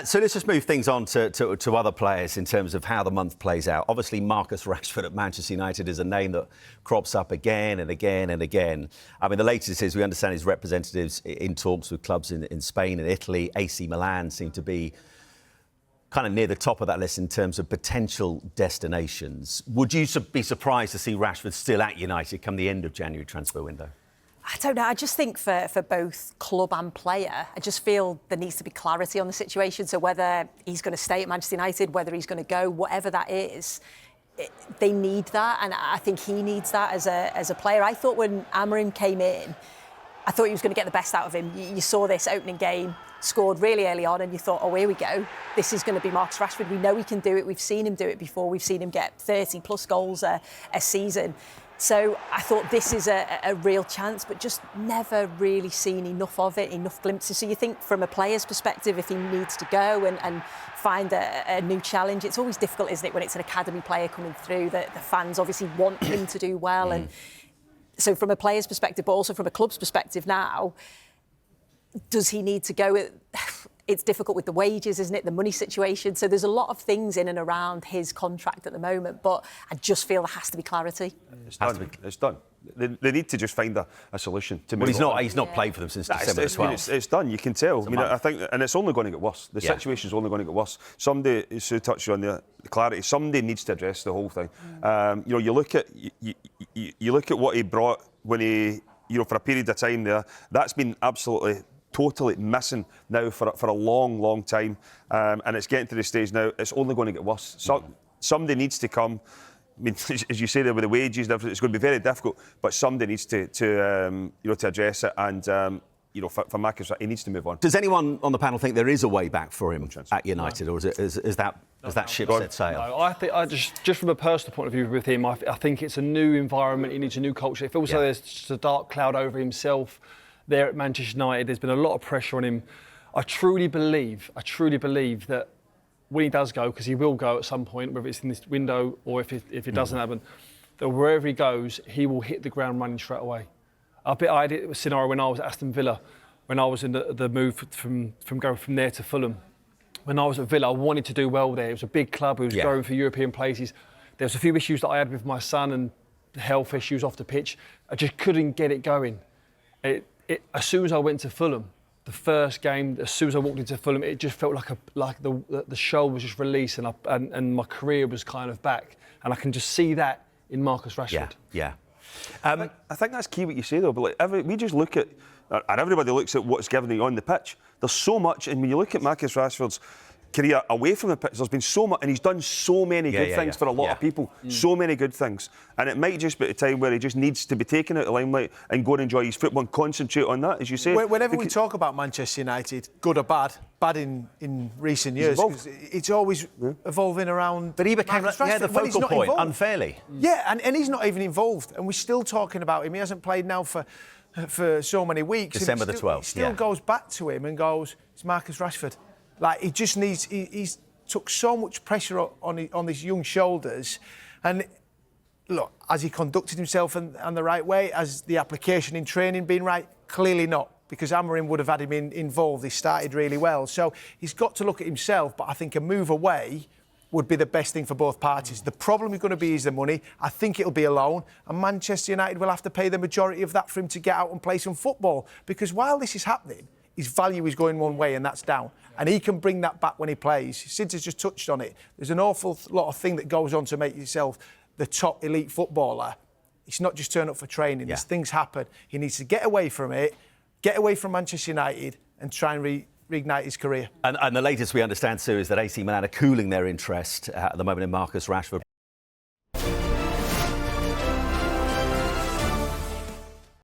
So let's just move things on to other players in terms of how the month plays out. Obviously, Marcus Rashford at Manchester United is a name that crops up again and again and again. I mean, the latest is we understand his representatives in talks with clubs in Spain and Italy. AC Milan seem to be kind of near the top of that list in terms of potential destinations. Would you be surprised to see Rashford still at United come the end of January transfer window? I don't know. I just think for both club and player, I just feel there needs to be clarity on the situation. So whether he's going to stay at Manchester United, whether he's going to go, whatever that is, they need that. And I think he needs that as a player. I thought when Amorim came in, I thought he was going to get the best out of him. You saw this opening game, scored really early on, and you thought, oh, here we go. This is going to be Marcus Rashford. We know he can do it. We've seen him do it before. We've seen him get 30-plus goals a season. So I thought this is a real chance, but just never really seen enough of it, enough glimpses. So you think from a player's perspective, if he needs to go and find a new challenge, it's always difficult, isn't it, when it's an academy player coming through, that the fans obviously want him to do well. And so from a player's perspective, but also from a club's perspective now, does he need to go? It's difficult with the wages, isn't it? The money situation. So there's a lot of things in and around his contract at the moment, but I just feel there has to be clarity. It's done. It's done. They need to just find a solution to move Well, on. he's not played for them since December 12th. It's done. You can tell. I think, and it's only going to get worse. The situation's only going to get worse. Somebody, Sue touched on the clarity. Somebody needs to address the whole thing. You look at what he brought when he, for a period of time there. That's been absolutely, totally missing now for a long, long time, and it's getting to the stage now. It's only going to get worse. So somebody needs to come. I mean, as you say there with the wages, it's going to be very difficult. But somebody needs to address it, and for Marcus, he needs to move on. Does anyone on the panel think there is a way back for him at United, or is that ship set sail? No, I think just from a personal point of view with him, I think it's a new environment. He needs a new culture. It feels like there's just a dark cloud over himself there at Manchester United. There's been a lot of pressure on him. I truly believe that when he does go, because he will go at some point, whether it's in this window or if it doesn't happen, that wherever he goes, he will hit the ground running straight away. I had a scenario when I was at Aston Villa, when I was in the move from going from there to Fulham. When I was at Villa, I wanted to do well there. It was a big club. We was going for European places. There was a few issues that I had with my son and health issues off the pitch. I just couldn't get it going. As soon as I went to Fulham, the first game, as soon as I walked into Fulham, it just felt like the show was just released and my career was kind of back. And I can just see that in Marcus Rashford. Yeah. I think that's key what you say though. But we just look at, and everybody looks at what's given you on the pitch. There's so much, and when you look at Marcus Rashford's career away from the pitch, there's been so much, and he's done so many good things for a lot of people. So many good things, and it might just be a time where he just needs to be taken out of the limelight and go and enjoy his football and concentrate on that, as you say. Whenever we talk about Manchester United, good or bad in recent years, it's always evolving around. But he became the focal point unfairly. Yeah, and he's not even involved, and we're still talking about him. He hasn't played now for so many weeks. December the 12th. It still goes back to him and goes, it's Marcus Rashford. Like, he just needs... He's took so much pressure on his young shoulders. And, look, has he conducted himself in the right way? Has the application in training been right? Clearly not, because Amorim would have had him involved. He started really well. So he's got to look at himself, but I think a move away would be the best thing for both parties. The problem is going to be the money. I think it'll be a loan, and Manchester United will have to pay the majority of that for him to get out and play some football. Because while this is happening, his value is going one way, and that's down. And he can bring that back when he plays. Sid has just touched on it. There's an awful lot of thing that goes on to make yourself the top elite footballer. It's not just turn up for training. There's things happen. He needs to get away from it, get away from Manchester United, and try and reignite his career. And the latest we understand, Sue, is that AC Milan are cooling their interest at the moment in Marcus Rashford.